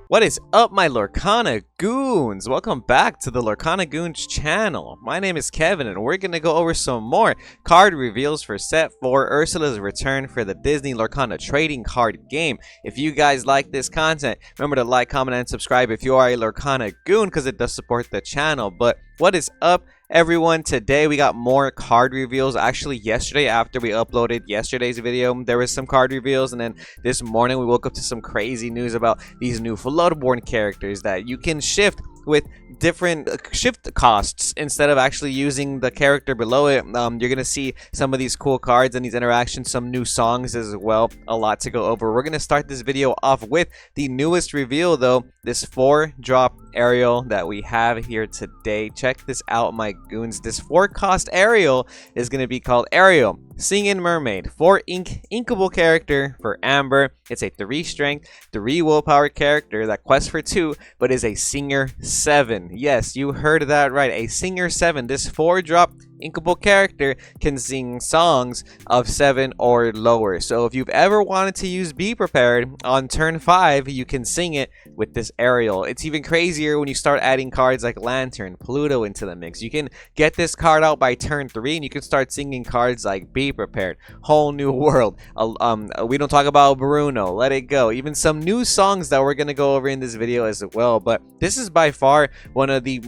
What is up, my Lorcana Goons? Welcome back to the Lorcana Goons channel. My name is Kevin, and we're going to go over some more card reveals for Set 4, Ursula's return for the Disney Lorcana trading card game. If you guys like this content, remember to like, comment, and subscribe if you are a Lorcana Goon, because it does support the channel. But what is up, everyone? Today we got more card reveals. Actually, yesterday after we uploaded yesterday's video, there was some card reveals, and then this morning we woke up to some crazy news about these new Bloodborne characters that you can shift with different shift costs instead of actually using the character below it. You're gonna see some of these cool cards and these interactions, some new songs as well. A lot to go over. We're gonna start this video off with the newest reveal, though, this 4-drop Ariel that we have here today. Check this out, my goons. This 4-cost Ariel is gonna be called Ariel Singing Mermaid. 4 inkable character for Amber. It's a 3 strength, 3 willpower character that quests for 2, but is a singer 7. Yes, you heard that right, a singer 7. This 4-drop inkable character can sing songs of 7 or lower. So if you've ever wanted to use Be Prepared on turn 5, you can sing it with this Ariel. It's even crazier when you start adding cards like Lantern, Pluto into the mix. You can get this card out by turn 3 and you can start singing cards like Be Prepared, Whole New World, We Don't Talk About Bruno, Let It Go, even some new songs that we're going to go over in this video as well. But this is by far one of the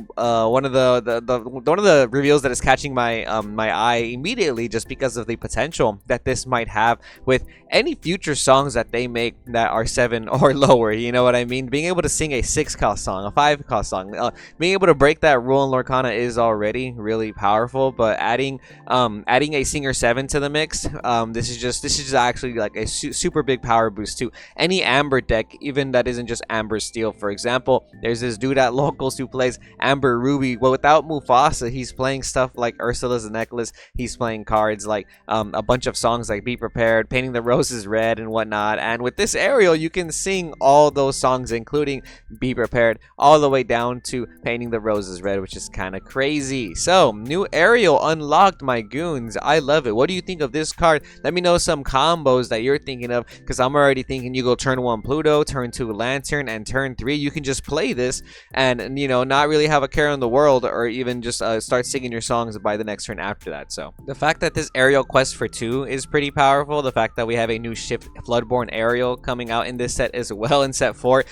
reveals that is catching my eye immediately, just because of the potential that this might have with any future songs that they make that are 7 or lower. You know what I mean? Being able to sing a 6-cost song, a 5-cost song, being able to break that rule in Lorcana is already really powerful. But adding a singer 7 to the mix, this is just actually like a super big power boost to any Amber deck, even that isn't just Amber Steel. For example, there's this dude at Locals who plays Amber Ruby. Well, without Mufasa, he's playing stuff like Ursula's Necklace. He's playing cards like a bunch of songs like Be Prepared, Painting the Roses Red, and whatnot. And with this Ariel, you can sing all those songs, including Be Prepared, all the way down to Painting the Roses Red, which is kind of crazy. So, new Ariel unlocked, my goons. I love it. What do you think of this card? Let me know some combos that you're thinking of, because I'm already thinking you go turn 1 Pluto, turn 2 Lantern, and turn 3 you can just play this and, you know, not really have a care in the world, or even just start singing your songs by the next turn after that. So the fact that this Ariel quest for 2 is pretty powerful. The fact that we have a new shift Bloodborne Ariel coming out in this set as well, in set 4,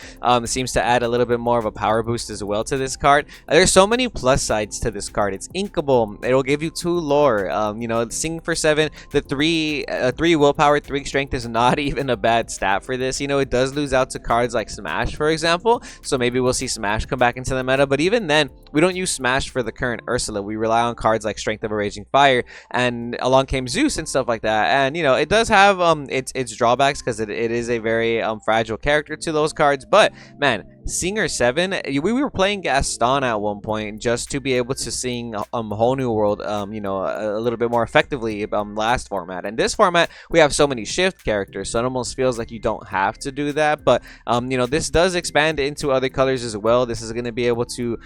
seems to add a little bit more of a power boost as well to this card. There's so many plus sides to this card. It's inkable. It'll give you 2 lore. You know, sing for 7. The 3 willpower, 3 strength is not even a bad stat for this. You know, it does lose out to cards like Smash, for example. So maybe we'll see Smash come back into the meta. But even then, we don't use Smash for the current Ursula. We rely on cards like Strength of a Raging Fire, and along came Zeus and stuff like that. And, you know, it does have its drawbacks, because it is a very fragile character to those cards. But man, Singer 7, we were playing Gaston at one point just to be able to sing Whole New World, you know, a little bit more effectively last format. And this format, we have so many shift characters, so it almost feels like you don't have to do that. But you know, this does expand into other colors as well. This is going to be able to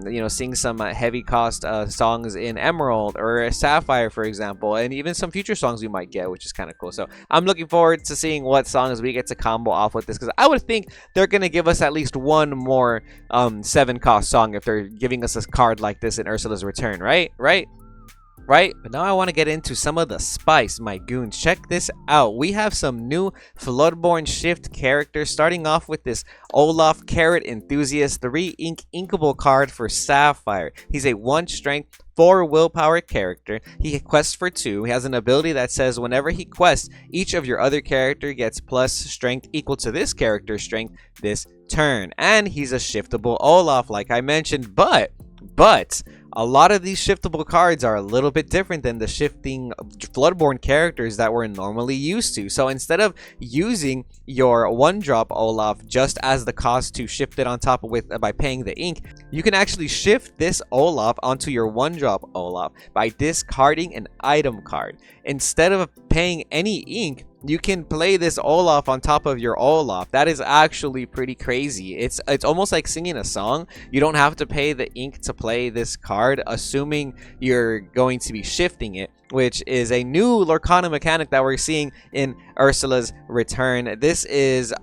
you know, sing some heavy cost songs in Emerald or Sapphire, for example, and even some future songs we might get, which is kind of cool. So I'm looking forward to seeing what songs we get to combo off with this, because I would think they're going to give us at least one more 7-cost song if they're giving us a card like this in Ursula's return, right? But now I want to get into some of the spice, my goons. Check this out. We have some new Bloodborne shift characters, starting off with this Olaf Enthusiast 3 inkable card for Sapphire. He's a 1 strength, 4 willpower character. He quests for 2. He has an ability that says whenever he quests, each of your other character gets plus strength equal to this character's strength this turn. And he's a shiftable Olaf, like I mentioned, but a lot of these shiftable cards are a little bit different than the shifting Bloodborne characters that we're normally used to. So instead of using your 1-drop Olaf just as the cost to shift it on top of with by paying the ink, you can actually shift this Olaf onto your 1-drop Olaf by discarding an item card. Instead of paying any ink, you can play this Olaf on top of your Olaf. That is actually pretty crazy. It's almost like singing a song. You don't have to pay the ink to play this card, assuming you're going to be shifting it. which is a new Lorcana mechanic that we're seeing in Ursula's return. This is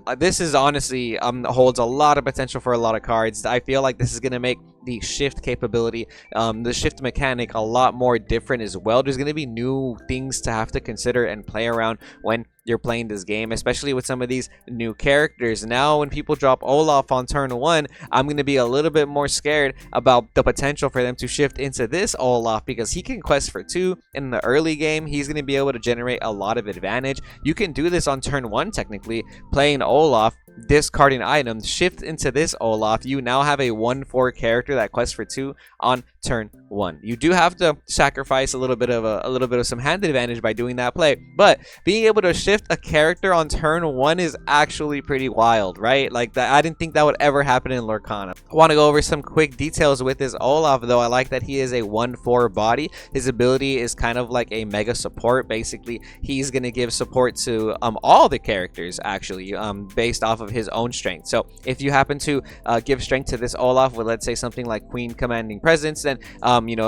honestly holds a lot of potential for a lot of cards. I feel like this is gonna make the shift capability, the shift mechanic, a lot more different as well. There's going to be new things to have to consider and play around when you're playing this game, especially with some of these new characters. Now, when people drop Olaf on turn 1, I'm going to be a little bit more scared about the potential for them to shift into this Olaf, because he can quest for 2 in the early game. He's going to be able to generate a lot of advantage. You can do this on turn 1, technically, playing Olaf, discarding items, shift into this Olaf. You now have a 1/4 character that quests for 2 on turn 1. You do have to sacrifice a little bit of some hand advantage by doing that play, but being able to shift a character on turn 1 is actually pretty wild, right? Like that, I didn't think that would ever happen in Lorcana. I want to go over some quick details with this Olaf, though. I like that he is a 1/4 body. His ability is kind of like a mega support. Basically, he's going to give support to all the characters, actually, based off of his own strength. So if you happen to give strength to this Olaf with, let's say, something like Queen Commanding Presence, then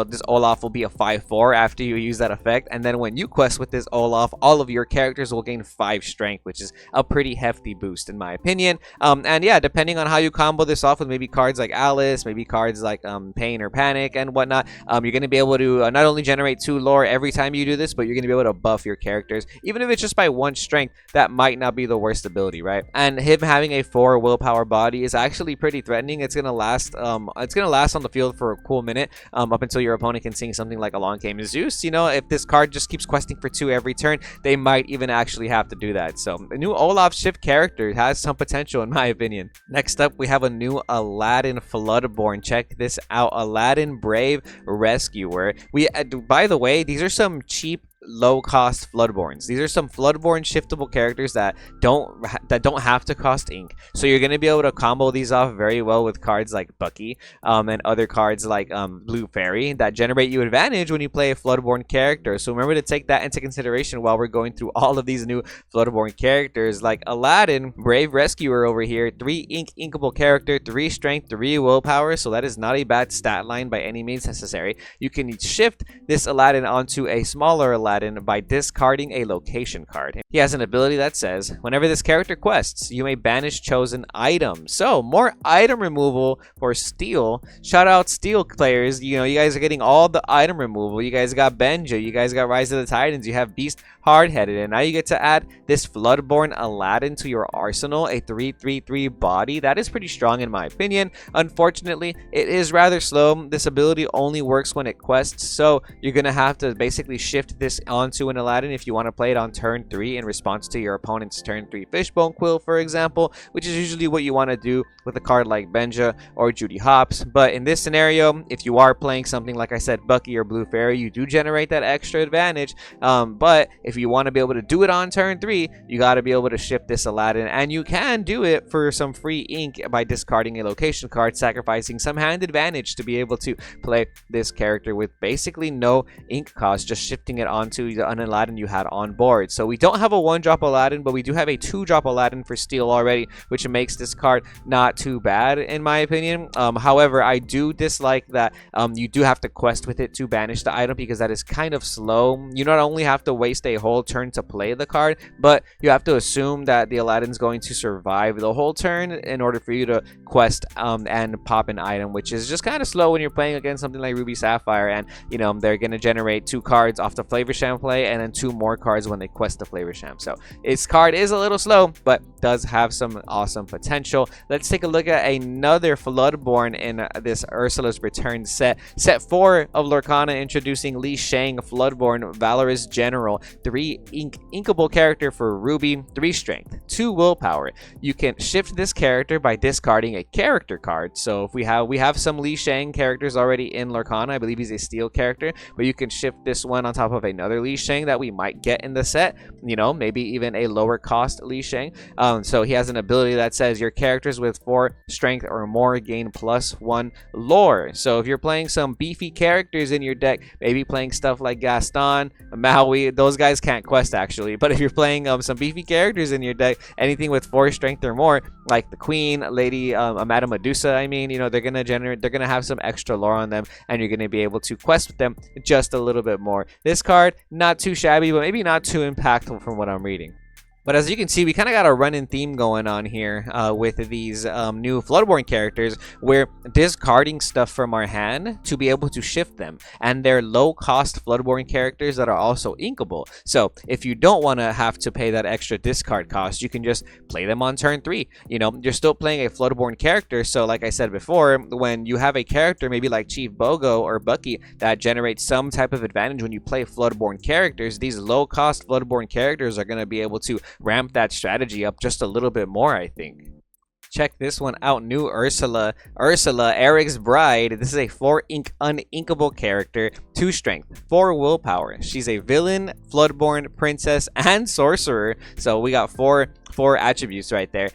this Olaf will be a 5/4 after you use that effect. And then when you quest with this Olaf, all of your characters will gain 5 strength, which is a pretty hefty boost in my opinion. And yeah, depending on how you combo this off with maybe cards like Alice, maybe cards like Pain or Panic and whatnot, you're going to be able to not only generate 2 lore every time you do this, but you're going to be able to buff your characters, even if it's just by 1 strength. That might not be the worst ability, right? And him having a 4 willpower body is actually pretty threatening. It's gonna last on the field for a cool minute, up until your opponent can sing something like Along Came Zeus. If this card just keeps questing for 2 every turn, they might even actually have to do that. So the new Olaf shift character has some potential in my opinion. Next up, we have a new Aladdin Floodborn. Check this out, Aladdin Brave Rescuer. By the way, these are some cheap, low-cost Floodborns. These are some Floodborn shiftable characters that don't have to cost ink, so you're going to be able to combo these off very well with cards like Bucky and other cards like Blue Fairy that generate you advantage when you play a Floodborn character. So remember to take that into consideration while we're going through all of these new Floodborn characters, like Aladdin Brave Rescuer over here. 3 inkable character, 3 strength, 3 willpower, so that is not a bad stat line by any means necessary. You can shift this Aladdin onto a smaller Aladdin by discarding a location card. He has an ability that says, whenever this character quests, you may banish chosen items. So more item removal for Steel. Shout out Steel players. You guys are getting all the item removal. You guys got Benja, you guys got Rise of the Titans, you have Beast Hard-Headed, and now you get to add this Floodborn Aladdin to your arsenal, a 3/3/3 body. That is pretty strong in my opinion. Unfortunately, it is rather slow. This ability only works when it quests, so you're gonna have to basically shift this onto an Aladdin if you want to play it on turn 3 in response to your opponent's turn 3 Fishbone Quill, for example, which is usually what you want to do with a card like Benja or Judy Hopps. But in this scenario, if you are playing something like I said, Bucky or Blue Fairy, you do generate that extra advantage. But if you want to be able to do it on turn 3, you got to be able to shift this Aladdin, and you can do it for some free ink by discarding a location card, sacrificing some hand advantage to be able to play this character with basically no ink cost, just shifting it onto an Aladdin you had on board. So we don't have a 1-drop Aladdin, but we do have a 2-drop Aladdin for Steel already, which makes this card not too bad in my opinion. However, I do dislike that you do have to quest with it to banish the item, because that is kind of slow. You not only have to waste a whole turn to play the card, but you have to assume that the Aladdin's going to survive the whole turn in order for you to quest and pop an item, which is just kind of slow when you're playing against something like Ruby Sapphire, and they're going to generate 2 cards off the Flavor Sham play and then 2 more cards when they quest the Flavor Sham. So its card is a little slow, but does have some awesome potential. Let's take a look at another Floodborn in this Ursula's Return set. Set 4 of Lorcana, introducing Li Shang Floodborn Valorous General. 3 inkable character for Ruby, 3 strength, 2 willpower. You can shift this character by discarding a character card. So if we have some Li Shang characters already in Lorcana. I believe he's a Steel character, but you can shift this one on top of another Li Shang that we might get in the set, maybe even a lower cost Li Shang. So he has an ability that says your characters with 4 strength or more gain +1 lore. So if you're playing some beefy characters in your deck, maybe playing stuff like Gaston, Maui, those guys can't quest actually, but if you're playing some beefy characters in your deck, anything with 4 strength or more, like the Queen, Lady, Madame Medusa, they're gonna have some extra lore on them, and you're gonna be able to quest with them just a little bit more. This card not too shabby, but maybe not too impactful from what I'm reading. But as you can see, we kind of got a running theme going on here with these new Floodborne characters. We're discarding stuff from our hand to be able to shift them. And they're low-cost Floodborne characters that are also inkable. So if you don't want to have to pay that extra discard cost, you can just play them on turn 3. You know, you're still playing a Floodborne character. So like I said before, when you have a character maybe like Chief Bogo or Bucky that generates some type of advantage when you play Floodborne characters, these low-cost Floodborne characters are going to be able to ramp that strategy up just a little bit more, I think. Check this one out. New Ursula. Ursula, Eric's bride. This is a 4 ink uninkable character, 2 strength, 4 willpower. She's a villain, Floodborne, princess, and sorcerer. So we got four attributes right there.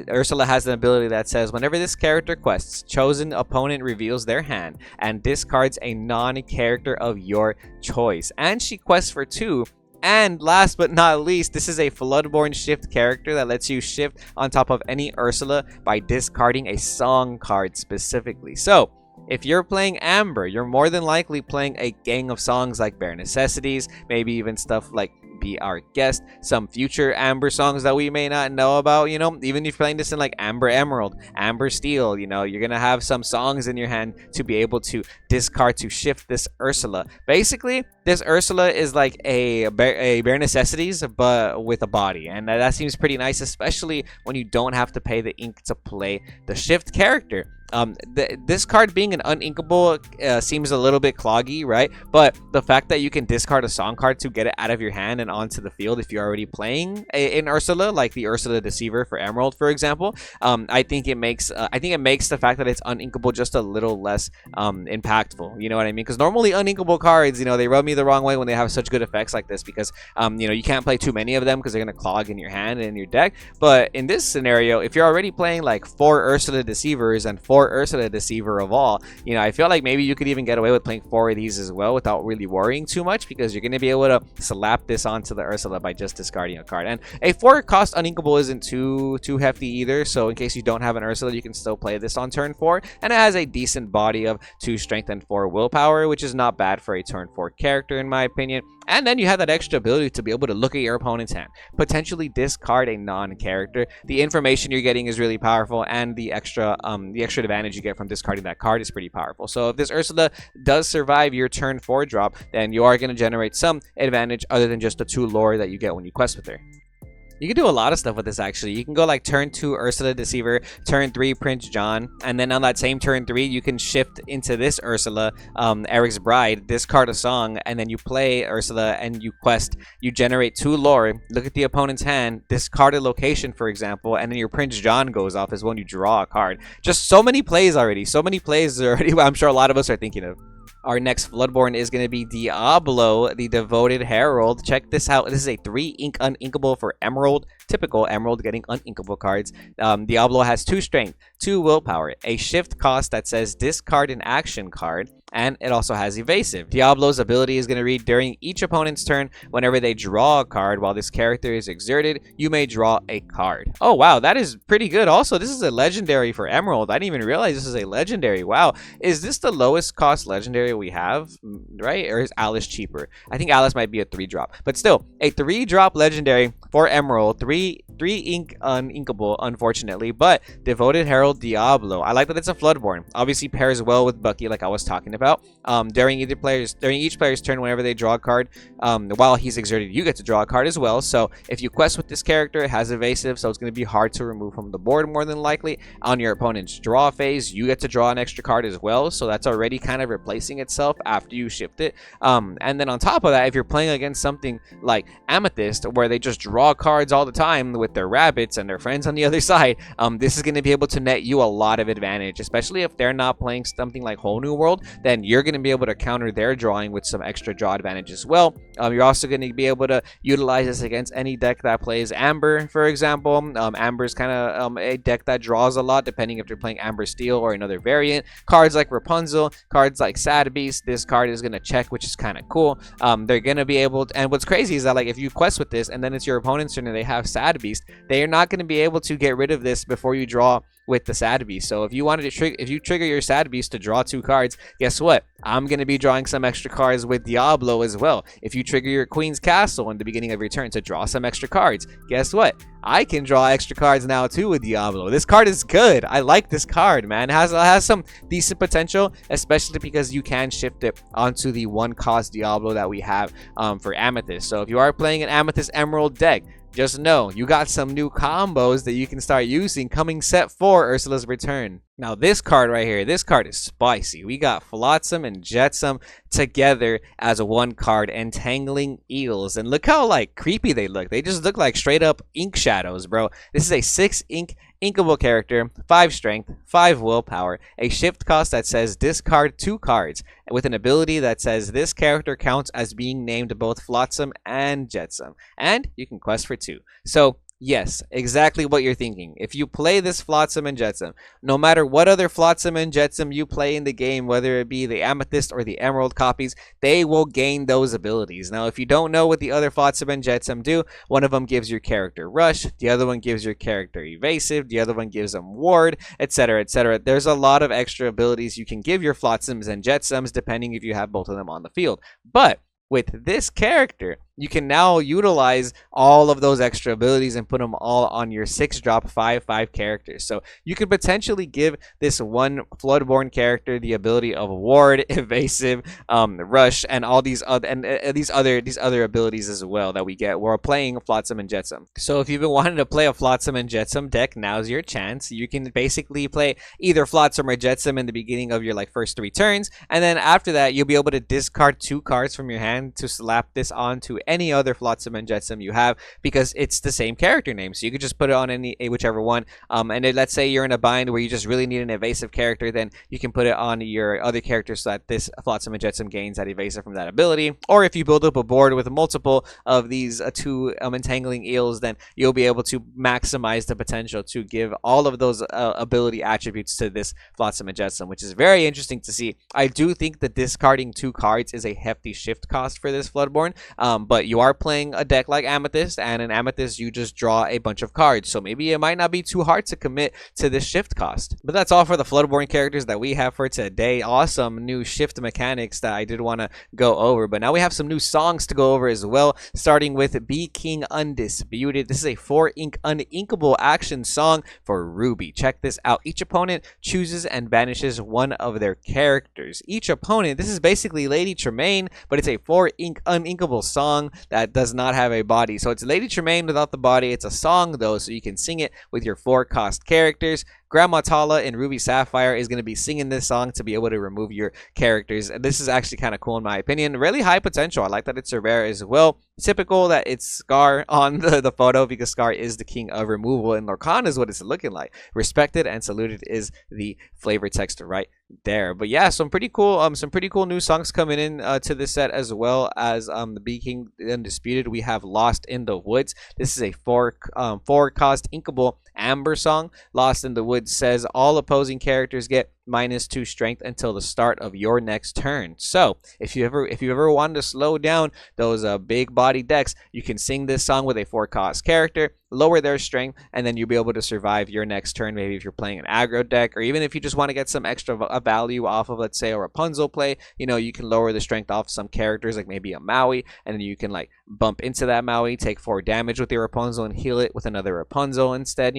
Ursula has an ability that says whenever this character quests, chosen opponent reveals their hand and discards a non-character of your choice. And she quests for 2. And last but not least, this is a Floodborne shift character that lets you shift on top of any Ursula by discarding a song card specifically. So, if you're playing Amber, you're more than likely playing a gang of songs like Bare Necessities, maybe even stuff like Be Our Guest, some future Amber songs that we may not know about, you know, even if you're playing this in like Amber Emerald, Amber Steel, you know, you're gonna have some songs in your hand to be able to discard to shift this Ursula. Basically, this Ursula is like a Bare Necessities, but with a body, and that seems pretty nice, especially when you don't have to pay the ink to play the shift character. This card being an uninkable seems a little bit cloggy, right? But the fact that you can discard a song card to get it out of your hand and onto the field if you're already playing in Ursula, like the Ursula Deceiver for Emerald, for example, I think it makes the fact that it's uninkable just a little less impactful. You know what I mean? Because normally uninkable cards, you know, they rub me the wrong way when they have such good effects like this, because you know, you can't play too many of them because they're gonna clog in your hand and in your deck. But in this scenario, if you're already playing like 4 Ursula Deceivers and 4 Ursula Deceiver of all, you know, I feel like maybe you could even get away with playing 4 of these as well without really worrying too much, because you're going to be able to slap this onto the Ursula by just discarding a card. And a 4 cost uninkable isn't too hefty either, so in case you don't have an Ursula, you can still play this on turn 4, and it has a decent body of 2 strength and 4 willpower, which is not bad for a turn 4 character in my opinion. And then you have that extra ability to be able to look at your opponent's hand, potentially discard a non-character. The information you're getting is really powerful, and the extra advantage you get from discarding that card is pretty powerful. So if this Ursula does survive your turn 4 drop, then you are going to generate some advantage other than just the 2 lore that you get when you quest with her. You can do a lot of stuff with this, actually. You can go like turn 2 Ursula Deceiver, turn 3 Prince John, and then on that same turn 3, you can shift into this Ursula, Eric's bride, discard a song, and then you play Ursula and you quest. You generate 2 lore, look at the opponent's hand, discard a location, for example, and then your Prince John goes off as when you draw a card. Just so many plays already. I'm sure a lot of us are thinking of. Our next Floodborne is going to be Diablo, the Devoted Herald. Check this out. This is a 3 ink uninkable for Emerald. Typical Emerald getting uninkable cards. Diablo has 2 strength, 2 willpower, a shift cost that says discard an action card, and it also has evasive. Diablo's ability is going to read during each opponent's turn, whenever they draw a card while this character is exerted, you may draw a card. Oh wow, that is pretty good. Also, this is a legendary for Emerald. I didn't even realize this is a legendary. Wow. Is this the lowest cost legendary we have, right? Or is Alice cheaper? I think Alice might be a 3-drop, but still a 3-drop legendary for Emerald. 3 ink uninkable, unfortunately, but Devoted Herald Diablo. I like that it's a Floodborne. Obviously pairs well with Bucky, like I was talking about. During each player's turn, whenever they draw a card, while he's exerted, you get to draw a card as well. So if you quest with this character, it has evasive, so it's going to be hard to remove from the board more than likely. On your opponent's draw phase, you get to draw an extra card as well, so that's already kind of replacing itself after you shift it. And then on top of that, if you're playing against something like Amethyst, where they just draw cards all the time with their rabbits and their friends on the other side, this is going to be able to net you a lot of advantage, especially if they're not playing something like Whole New World. Then you're going to be able to counter their drawing with some extra draw advantage as well. You're also going to be able to utilize this against any deck that plays Amber, for example. Amber's kind of a deck that draws a lot, depending if you're playing Amber Steel or another variant. Cards like Rapunzel, cards like Sad Beast, this card is going to check, which is kind of cool. They're going to be able to, and what's crazy is that like if you quest with this and then it's your opponent's turn and they have Sad Beast, they are not going to be able to get rid of this before you draw with the sad beast. So if you wanted to if you trigger your sad beast to draw 2 cards, guess what? I'm going to be drawing some extra cards with Diablo as well. If you trigger your Queen's Castle in the beginning of your turn to draw some extra cards, guess what? I can draw extra cards now too with Diablo. This card is good. I like this card, man. It has some decent potential, especially because you can shift it onto the 1-cost Diablo that we have for Amethyst. So if you are playing an Amethyst Emerald deck, just know you got some new combos that you can start using coming set 4 Ursula's Return. Now this card right here, this card is spicy. We got Flatsome and Jetsam together as a 1 card, Entangling Eels. And look how like creepy they look. They just look like straight up ink shadows, bro. This is a 6 inkable character, 5 strength, 5 willpower, a shift cost that says discard 2 cards, with an ability that says this character counts as being named both Flatsome and Jetsam. And you can quest for 2. So yes, exactly what you're thinking. If you play this Flatsome and Jetsam, no matter what other Flatsome and Jetsam you play in the game, whether it be the Amethyst or the Emerald copies, they will gain those abilities. Now, if you don't know what the other Flatsome and Jetsam do, one of them gives your character Rush, the other one gives your character Evasive, the other one gives them Ward, etc., etc. There's a lot of extra abilities you can give your Flatsomes and Jetsams depending if you have both of them on the field. But with this character, you can now utilize all of those extra abilities and put them all on your 6-drop 5/5 characters. So you could potentially give this one Floodborn character the ability of Ward, Evasive, Rush, and all these other these other abilities as well that we get while playing Flotsam and Jetsam. So if you've been wanting to play a Flotsam and Jetsam deck, now's your chance. You can basically play either Flotsam or Jetsam in the beginning of your first 3 turns, and then after that you'll be able to discard 2 cards from your hand to slap this onto any other Flotsam and Jetsam you have, because it's the same character name. So you could just put it on whichever one. And let's say you're in a bind where you just really need an evasive character, then you can put it on your other characters so that this Flotsam and Jetsam gains that evasive from that ability. Or if you build up a board with multiple of these 2 entangling eels, then you'll be able to maximize the potential to give all of those ability attributes to this Flotsam and Jetsam, which is very interesting to see. I do think that discarding 2 cards is a hefty shift cost for this Floodborn, but you are playing a deck like Amethyst, and in Amethyst you just draw a bunch of cards, so maybe it might not be too hard to commit to this shift cost. But that's all for the Floodborn characters that we have for today. Awesome new shift mechanics that I did want to go over, but now we have some new songs to go over as well, starting with Be King Undisputed. This is a 4-ink uninkable action song for Ruby. Check this out. Each opponent chooses and banishes one of their characters. Each opponent, this is basically Lady Tremaine, but it's a 4-ink uninkable song that does not have a body. So it's Lady Tremaine without the body. It's a song though, so you can sing it with your 4-cost characters. Grandma Tala in Ruby Sapphire is going to be singing this song to be able to remove your characters. And this is actually kind of cool in my opinion. Really high potential. I like that it's a rare as well. Typical that it's Scar on the photo, because Scar is the king of removal, and Lorcana is what it's looking like. Respected and saluted is the flavor text right there. But yeah, some pretty cool new songs coming in to this set, as well as the Be King Undisputed. We have Lost in the Woods. This is a 4-cost inkable amber song. Lost in the Woods says all opposing characters get -2 strength until the start of your next turn. So if you ever wanted to slow down those big body decks, you can sing this song with a 4-cost character, lower their strength, and then you'll be able to survive your next turn. Maybe if you're playing an aggro deck, or even if you just want to get some extra value off of, let's say, a Rapunzel play, you can lower the strength off some characters, like maybe a Maui, and then you can bump into that Maui, take 4 damage with your Rapunzel, and heal it with another Rapunzel instead.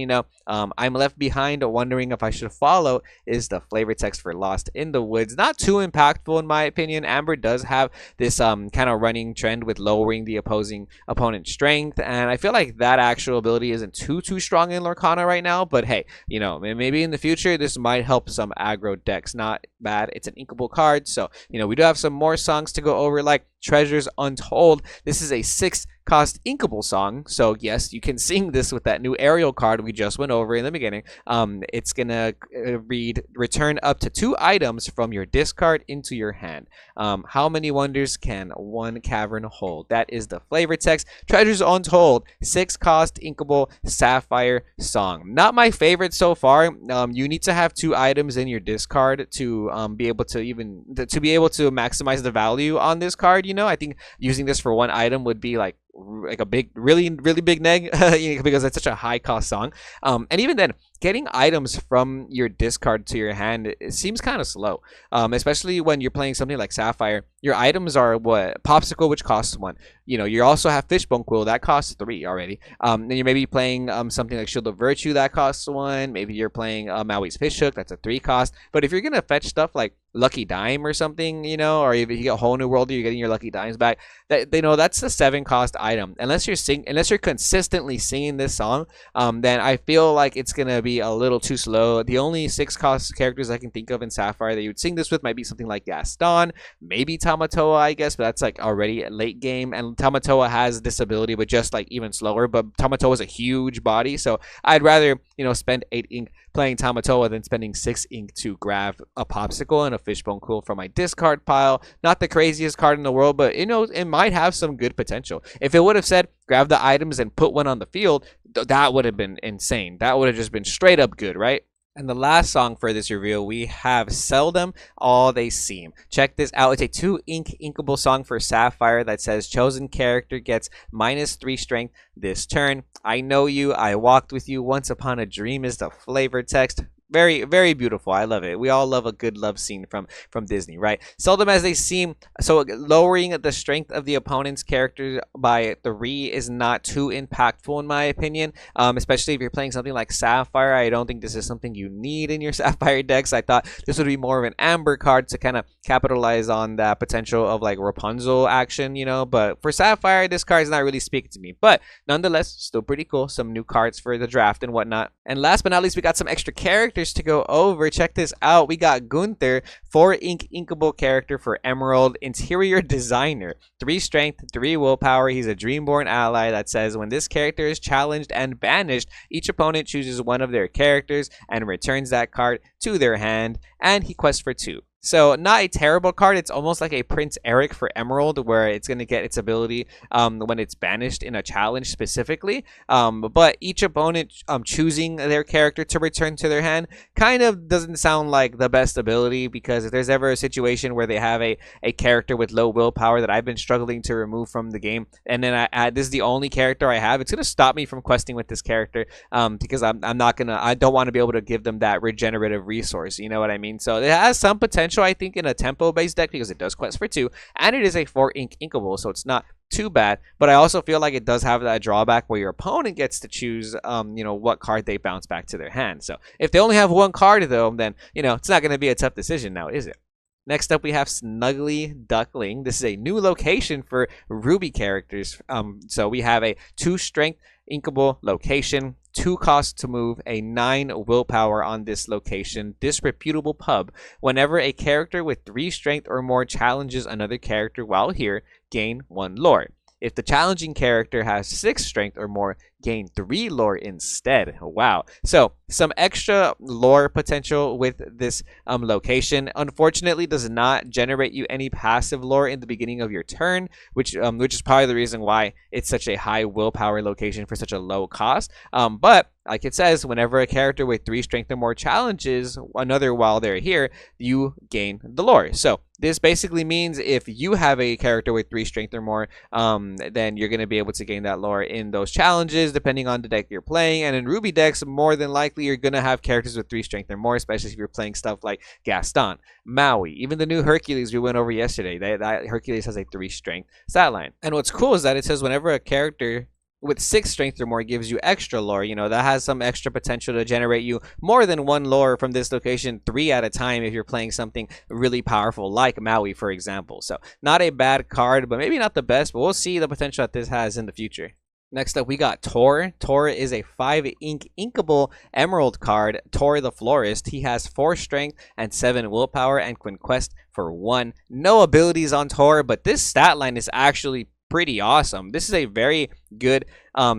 I'm left behind wondering if I should follow is the flavor text for Lost in the Woods. Not too impactful in my opinion. Amber does have this kind of running trend with lowering the opposing opponent's strength, and I feel like that actual ability isn't too strong in Lorcana right now. But hey, maybe in the future this might help some aggro decks. Not bad. It's an inkable card, so we do have some more songs to go over, like Treasures Untold. This is a 6-cost inkable song, so yes, you can sing this with that new Ariel card we just went over in the beginning. It's gonna read, return up to 2 items from your discard into your hand. How many wonders can one cavern hold? That is the flavor text. Treasures Untold, 6-cost inkable sapphire song. Not my favorite so far. You need to have 2 items in your discard to be able to maximize the value on this card. I think using this for 1 item would be like a big, really big neg because it's such a high cost song. And even then, getting items from your discard to your hand, it seems kind of slow, especially when you're playing something like Sapphire. Your items are what? Popsicle, which costs 1. You also have Fishbone Quill, that costs 3 already. Then you're maybe playing something like Shield of Virtue, that costs 1. Maybe you're playing Maui's Fishhook, that's a 3 cost. But if you're gonna fetch stuff like Lucky Dime or something, or if you get a whole new world, you're getting your Lucky Dimes back. That's a 7 cost item. Unless you're consistently singing this song, then I feel like it's gonna be a little too slow. The only 6 cost characters I can think of in Sapphire that you would sing this with might be something like Gaston, maybe Tamatoa, I guess, but that's like already late game. And Tamatoa has this ability, but just like even slower. But Tamatoa is a huge body, so I'd rather spend 8 ink playing Tamatoa than spending 6 ink to grab a Popsicle and a Fishbone Quill from my discard pile. Not the craziest card in the world, but it might have some good potential. If it would have said grab the items and put one on the field, that would have been insane. That would have just been straight up good, right? And the last song for this review, we have Seldom, All They Seem. Check this out. It's a 2 ink inkable song for Sapphire that says chosen character gets -3 strength this turn. I know you, I walked with you, once upon a dream is the flavor text. Very, very beautiful. I love it. We all love a good love scene from Disney, right? Seldom as they seem. So lowering the strength of the opponent's character by 3 is not too impactful in my opinion. Especially if you're playing something like Sapphire. I don't think this is something you need in your Sapphire decks. I thought this would be more of an Amber card to kind of capitalize on that potential of like Rapunzel action, But for Sapphire, this card is not really speaking to me. But nonetheless, still pretty cool. Some new cards for the draft and whatnot. And last but not least, we got some extra characters to go over. Check this out. We got Gunther, 4 ink inkable character for Emerald, interior designer, 3 strength, 3 willpower. He's a Dreamborn ally that says when this character is challenged and banished, each opponent chooses one of their characters and returns that card to their hand, and he quests for 2. So not a terrible card. It's almost like a Prince Eric for Emerald, where it's going to get its ability when it's banished in a challenge specifically. But each opponent choosing their character to return to their hand kind of doesn't sound like the best ability, because if there's ever a situation where they have a character with low willpower that I've been struggling to remove from the game, and then this is the only character I have, it's going to stop me from questing with this character because I don't want to be able to give them that regenerative resource. You know what I mean? So it has some potential, I think, in a tempo-based deck because it does quest for 2, and it is a 4 ink inkable, so it's not too bad. But I also feel like it does have that drawback where your opponent gets to choose, what card they bounce back to their hand. So if they only have 1 card, though, then it's not going to be a tough decision now, is it? Next up, we have Snuggly Duckling. This is a new location for Ruby characters. So we have a 2 strength inkable location, 2 costs to move, a 9 willpower on this location, disreputable pub. Whenever a character with 3 strength or more challenges another character while here, gain 1 lore. If the challenging character has 6 strength or more, gain 3 lore instead. Wow. So some extra lore potential with this location. Unfortunately, does not generate you any passive lore in the beginning of your turn, which is probably the reason why it's such a high willpower location for such a low cost. But like it says, whenever a character with 3 strength or more challenges another while they're here, you gain the lore. So this basically means if you have a character with 3 strength or more, then you're going to be able to gain that lore in those challenges, depending on the deck you're playing. And in Ruby decks, more than likely, you're going to have characters with 3 strength or more, especially if you're playing stuff like Gaston, Maui, even the new Hercules we went over yesterday. That Hercules has a 3 strength stat line. And what's cool is that it says whenever a character with 6 strength or more gives you extra lore, that has some extra potential to generate you more than 1 lore from this location, 3 at a time if you're playing something really powerful like Maui, for example. So not a bad card, but maybe not the best, but we'll see the potential that this has in the future. Next up, we got Tor. Tor is a 5 ink inkable emerald card. Tor the Florist. He has 4 strength and 7 willpower and can quest for 1. No abilities on Tor, but this stat line is actually pretty awesome. This is a very good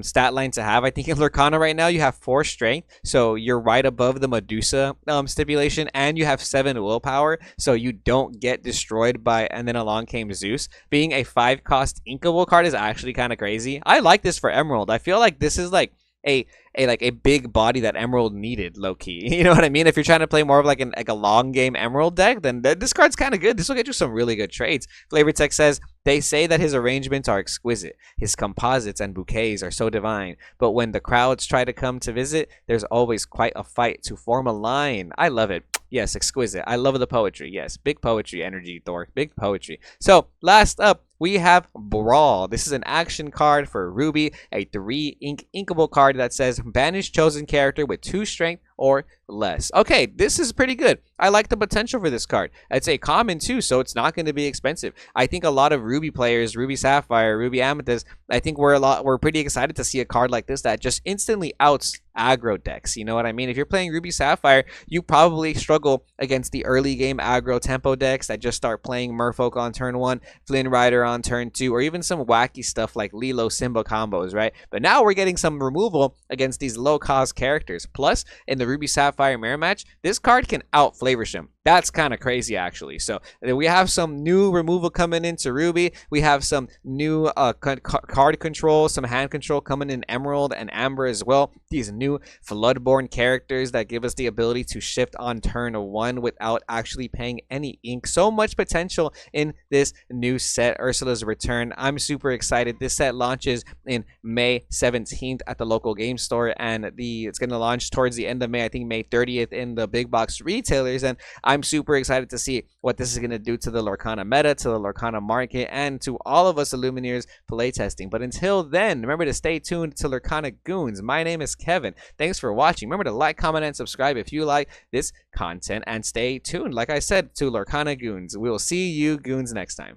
stat line to have. I think in Lorcana right now you have 4 strength, so you're right above the Medusa stipulation, and you have 7 willpower, so you don't get destroyed by and then along came Zeus. Being a 5 cost inkable card is actually kind of crazy. I like this for Emerald. I feel like this is like a a big body that Emerald needed, low key. You know what I mean? If you're trying to play more of like a long game Emerald deck, then this card's kind of good. This will get you some really good trades. Flavor Text says they say that his arrangements are exquisite. His composites and bouquets are so divine. But when the crowds try to come to visit, there's always quite a fight to form a line. I love it. Yes, exquisite. I love the poetry. Yes, big poetry energy, Thor. Big poetry. So, last up, we have Brawl. This is an action card for Ruby, a 3-ink inkable card that says banish chosen character with 2 strength or less. Okay, this is pretty good. I like the potential for this card. It's a common too, so it's not going to be expensive. I think a lot of Ruby players, Ruby Sapphire, Ruby Amethyst, I think we're pretty excited to see a card like this that just instantly outs aggro decks. You know what I mean? If you're playing Ruby Sapphire, you probably struggle against the early game aggro tempo decks that just start playing Merfolk on turn 1, Flynn Rider on turn 2, or even some wacky stuff like Lilo Simba combos, right? But now we're getting some removal against these low-cost characters. Plus, in the Ruby Sapphire mirror match, this card can out Flavorshim. That's kind of crazy, actually. So we have some new removal coming into Ruby. We have some new card control, some hand control coming in Emerald and Amber as well. These new Floodborn characters that give us the ability to shift on turn 1 without actually paying any ink. So much potential in this new set, Ursula's Return. I'm super excited. This set launches in May 17th at the local game store, and it's going to launch towards the end of May, I think May 30th in the big box retailers, and I'm super excited to see what this is going to do to the Lorcana meta, to the Lorcana market, and to all of us Illumineers playtesting. But until then, remember to stay tuned to Lorcana Goons. My name is Kevin. Thanks for watching. Remember to like, comment, and subscribe if you like this content, and stay tuned, like I said, to Lorcana Goons. We will see you Goons next time.